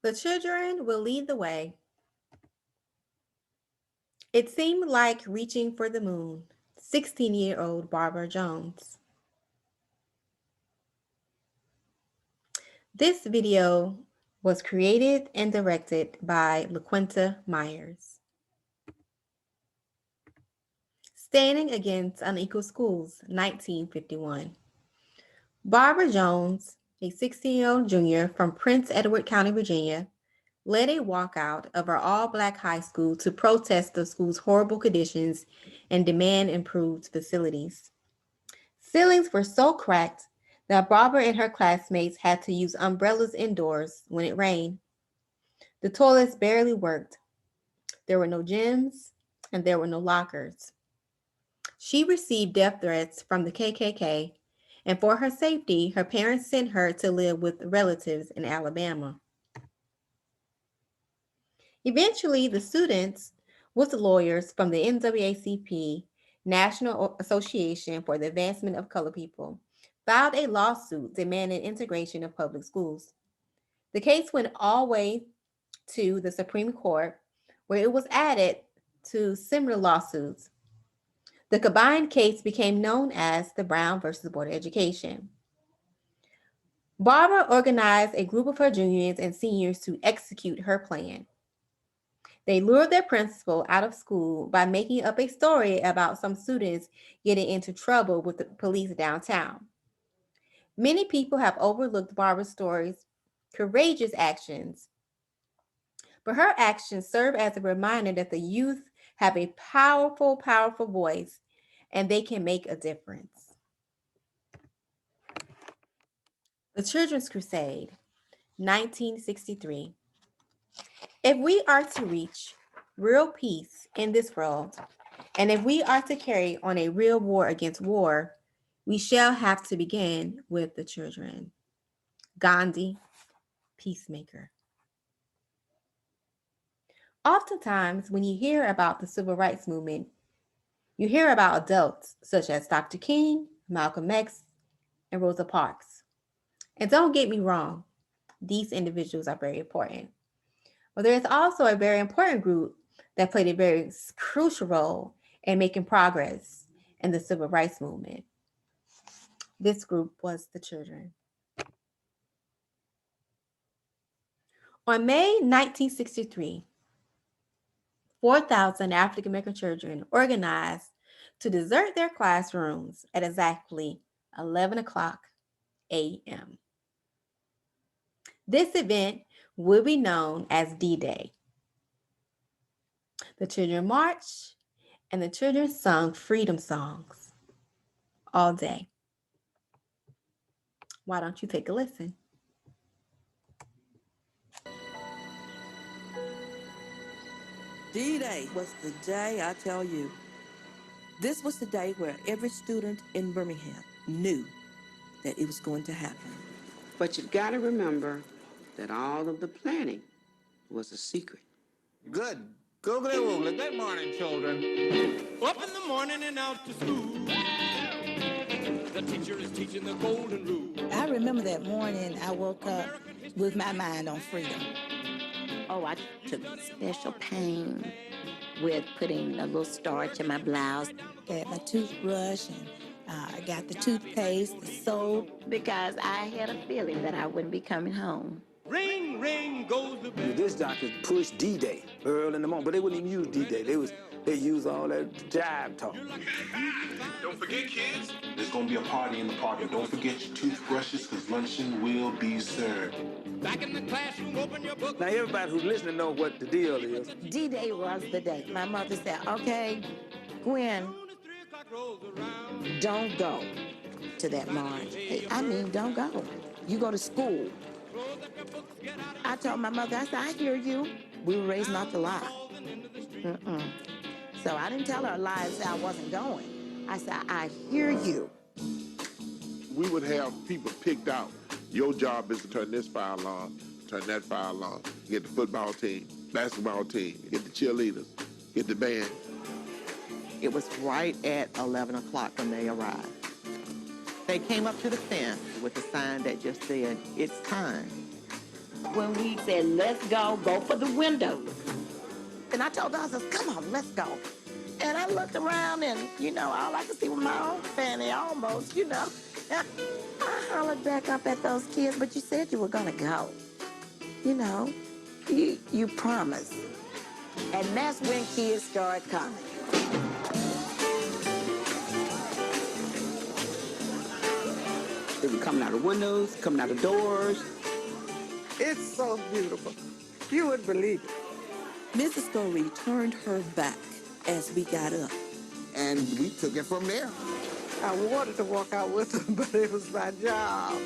The children will lead the way. It seemed like reaching for the moon. 16-year-old Barbara Jones. This video was created and directed by L Meyers. Standing Against Unequal Schools, 1951. Barbara Jones, a 16-year-old junior from Prince Edward County, Virginia, led a walkout of her all-black high school to protest the school's horrible conditions and demand improved facilities. Ceilings were so cracked that Barbara and her classmates had to use umbrellas indoors when it rained. The toilets barely worked. There were no gyms, and there were no lockers. She received death threats from the KKK, and for her safety, her parents sent her to live with relatives in Alabama. Eventually, the students, with lawyers from the NAACP, National Association for the Advancement of Colored People, filed a lawsuit demanding integration of public schools. The case went all the way to the Supreme Court, where it was added to similar lawsuits. The combined case became known as the Brown versus Board of Education. Barbara organized a group of her juniors and seniors to execute her plan. They lured their principal out of school by making up a story about some students getting into trouble with the police downtown. Many people have overlooked Barbara's stories, courageous actions, but her actions serve as a reminder that the youth have a powerful, powerful voice and they can make a difference. The Children's Crusade, 1963. If we are to reach real peace in this world, and if we are to carry on a real war against war, we shall have to begin with the children. Gandhi, Peacemaker. Oftentimes, when you hear about the civil rights movement, you hear about adults such as Dr. King, Malcolm X, and Rosa Parks. And don't get me wrong, these individuals are very important. But there is also a very important group that played a very crucial role in making progress in the civil rights movement. This group was the children. On May 1963, 4,000 African American children organized to desert their classrooms at exactly 11 o'clock a.m. This event will be known as D-Day. The children marched and the children sung freedom songs all day. Why don't you take a listen? D-Day was the day, I tell you. This was the day where every student in Birmingham knew that it was going to happen. But you've got to remember that all of the planning was a secret. Good. Googly woogly. Good morning, children. Up in the morning and out to school. The teacher is teaching the golden rule. I remember that morning I woke up with my mind on freedom. Oh, I took special pain with putting a little starch in my blouse. Got my toothbrush and I got the toothpaste, the soap. Because I had a feeling that I wouldn't be coming home. Ring, ring goes the bell. This doctor pushed D-Day early in the morning, but they wouldn't even use D-Day. They use all that jive talk. Don't forget, kids, there's gonna be a party in the park, and don't forget your toothbrushes, because luncheon will be served. Back in the classroom, open your book. Now everybody who's listening know what the deal is. D-Day was the day. My mother said, okay, Gwen, don't go to that march. I mean, don't go. You go to school. I told my mother, I said, I hear you. We were raised not to lie. So I didn't tell her lies that I wasn't going. I said, I hear you. We would have people picked out. Your job is to turn this fire alarm, turn that fire alarm, get the football team, basketball team, get the cheerleaders, get the band. It was right at 11 o'clock when they arrived. They came up to the fence with a sign that just said, it's time. when we said, let's go for the window. And I told her, I said, come on, let's go. And I looked around and, all I could see was my own fanny almost, I hollered back up at those kids, but you said you were going to go. You promised. And that's when kids start coming. They were coming out of windows, coming out of doors. It's so beautiful. You wouldn't believe it. Mrs. Story turned her back as we got up. And we took it from there. I wanted to walk out with them, but it was my job.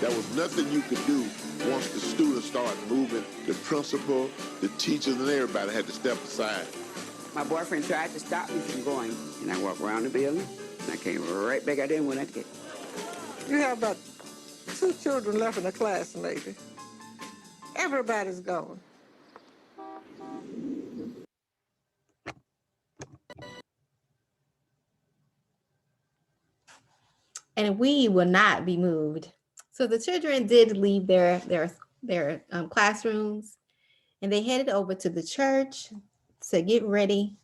There was nothing you could do once the students started moving. The principal, the teachers, and everybody had to step aside. My boyfriend tried to stop me from going, and I walked around the building, and I came right back out there and went at the gate. You have about 2 children left in the class, maybe. Everybody's gone. And we will not be moved. So the children did leave their classrooms, and they headed over to the church to get ready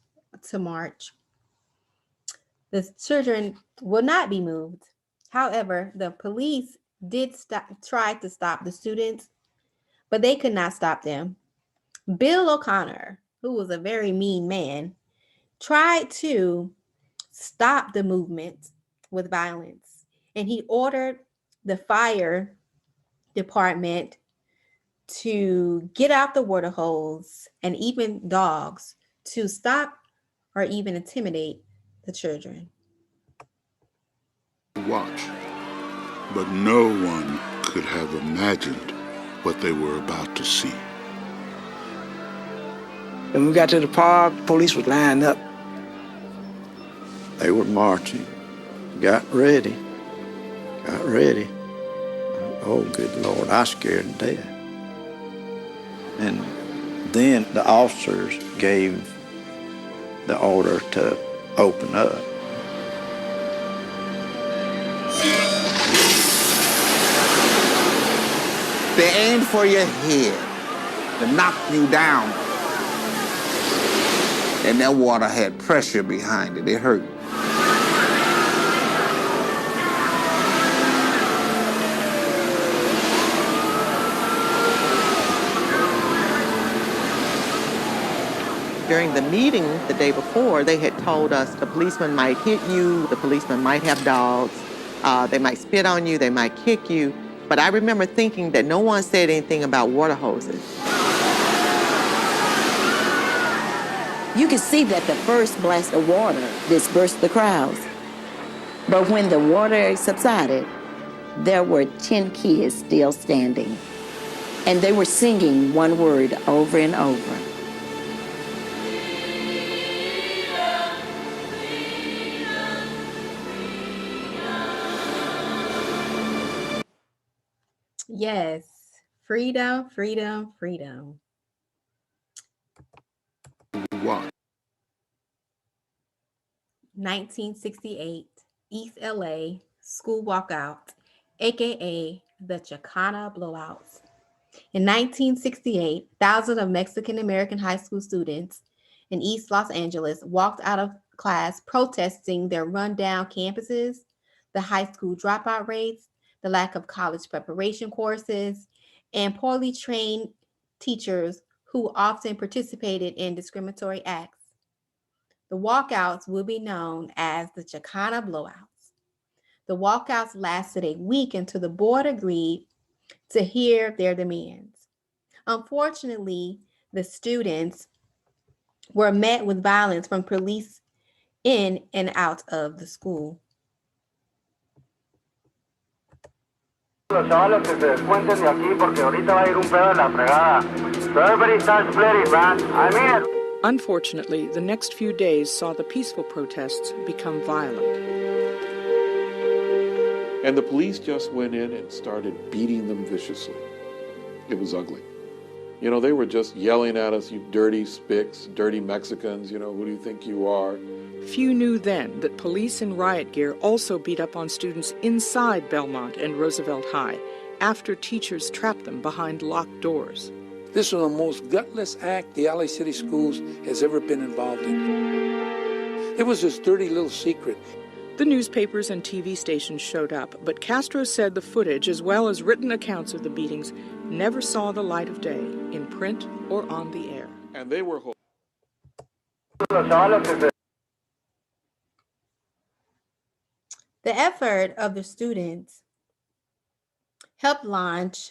to march. The children will not be moved. However, the police did try to stop the students, but they could not stop them. Bill O'Connor, who was a very mean man, tried to stop the movement with violence, and he ordered the fire department to get out the water hose and even dogs to stop or even intimidate the children. Watch, but no one could have imagined what they were about to see. When we got to the park, police was lined up. They were marching. Got ready. Oh, good Lord, I scared to death. And then the officers gave the order to open up. They aimed for your head to knock you down. And that water had pressure behind it. It hurt. During the meeting the day before, they had told us the policeman might hit you, the policeman might have dogs, they might spit on you, they might kick you. But I remember thinking that no one said anything about water hoses. You could see that the first blast of water dispersed the crowds. But when the water subsided, there were 10 kids still standing. And they were singing one word over and over. Yes, freedom, freedom, freedom. Watch. 1968, East LA school walkout, aka the Chicana blowouts. In 1968, thousands of Mexican-American high school students in East Los Angeles walked out of class protesting their rundown campuses, the high school dropout rates, the lack of college preparation courses, and poorly trained teachers who often participated in discriminatory acts. The walkouts will be known as the Chicana blowouts. The walkouts lasted a week until the board agreed to hear their demands. Unfortunately, the students were met with violence from police in and out of the school. Los chavalos que se descuenten de aquí porque ahorita va a ir un pedo en la fregada. So everybody start splitting, man. I mean it. Unfortunately, the next few days saw the peaceful protests become violent. And the police just went in and started beating them viciously. It was ugly. You know, they were just yelling at us, you dirty spics, dirty Mexicans, you know, who do you think you are? Few knew then that police in riot gear also beat up on students inside Belmont and Roosevelt High after teachers trapped them behind locked doors. This was the most gutless act the LA City Schools has ever been involved in. It was this dirty little secret. The newspapers and TV stations showed up, but Castro said the footage, as well as written accounts of the beatings, never saw the light of day in print or on the air. And they were The effort of the students helped launch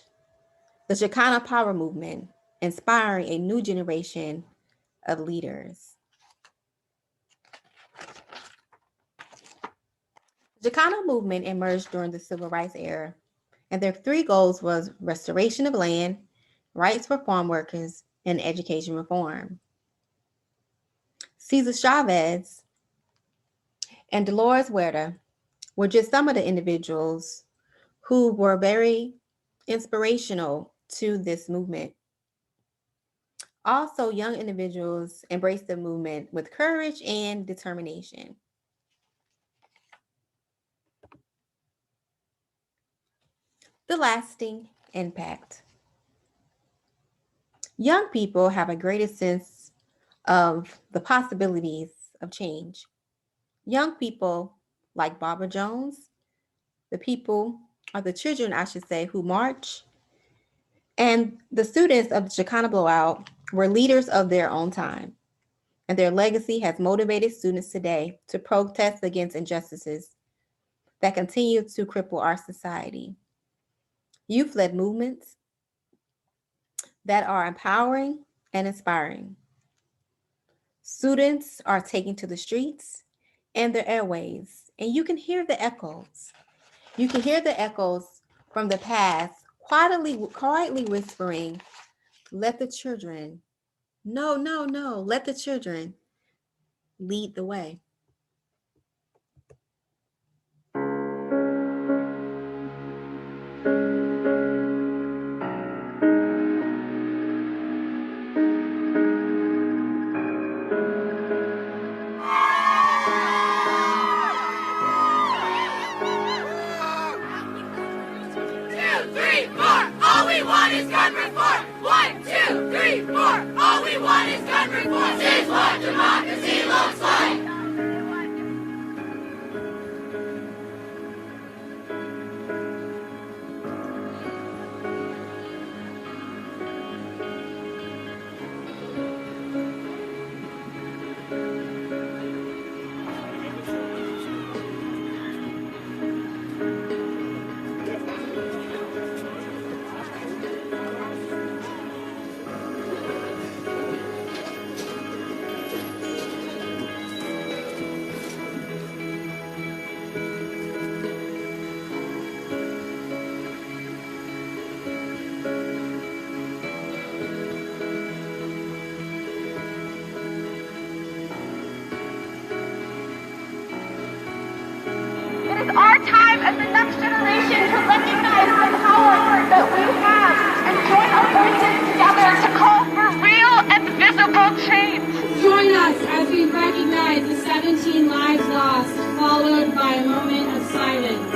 the Chicano Power movement, inspiring a new generation of leaders. The Chicano movement emerged during the Civil Rights era, and their three goals was restoration of land, rights for farm workers, and education reform. Cesar Chavez and Dolores Huerta were just some of the individuals who were very inspirational to this movement. Also, young individuals embraced the movement with courage and determination. The lasting impact. Young people have a greater sense of the possibilities of change. Young people like Barbara Jones, the children, I should say, who march, and the students of the Chicano Blowout were leaders of their own time, and their legacy has motivated students today to protest against injustices that continue to cripple our society. Youth-led movements that are empowering and inspiring. Students are taking to the streets and the airwaves, and you can hear the echoes. You can hear the echoes from the past quietly whispering, let the children, no, let the children lead the way. All we want is gun reform. 1, 2, 3, 4. All we want is gun reform. This is what democracy looks like. It is our time as the next generation to recognize the power that we have and join our voices together to call for real and visible change. Join us as we recognize the 17 lives lost, followed by a moment of silence.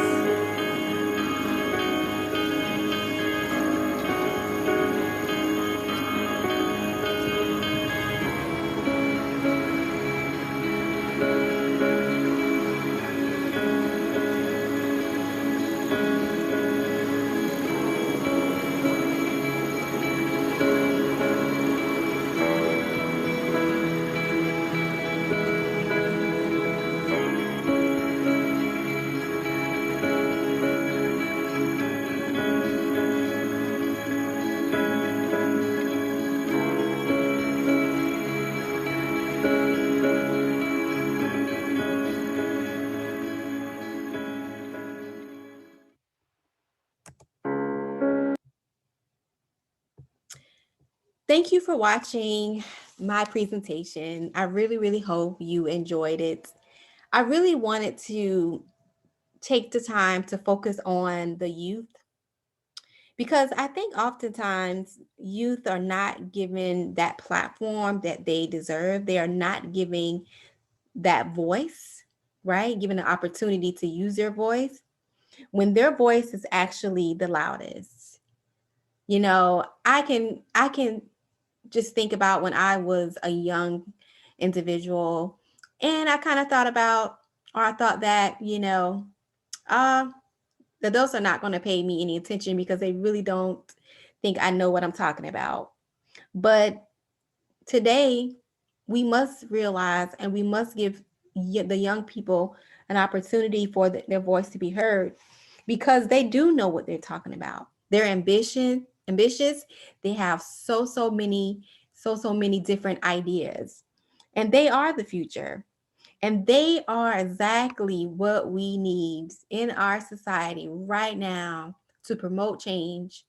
Thank you for watching my presentation. I really hope you enjoyed it. I really wanted to take the time to focus on the youth Because I think oftentimes youth are not given that platform that they deserve. They are not giving that voice, right? Given the opportunity to use their voice when their voice is actually the loudest. You know, I can just think about when I was a young individual and I kind of thought about, or I thought that, uh, the adults are not going to pay me any attention because they really don't think I know what I'm talking about. But today, we must realize and we must give the young people an opportunity for their voice to be heard because they do know what they're talking about. They're ambitious. They have so many different ideas. And they are the future. And they are exactly what we need in our society right now to promote change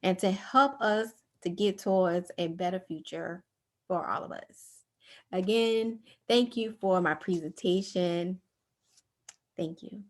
and to help us to get towards a better future for all of us. Again, thank you for my presentation. Thank you.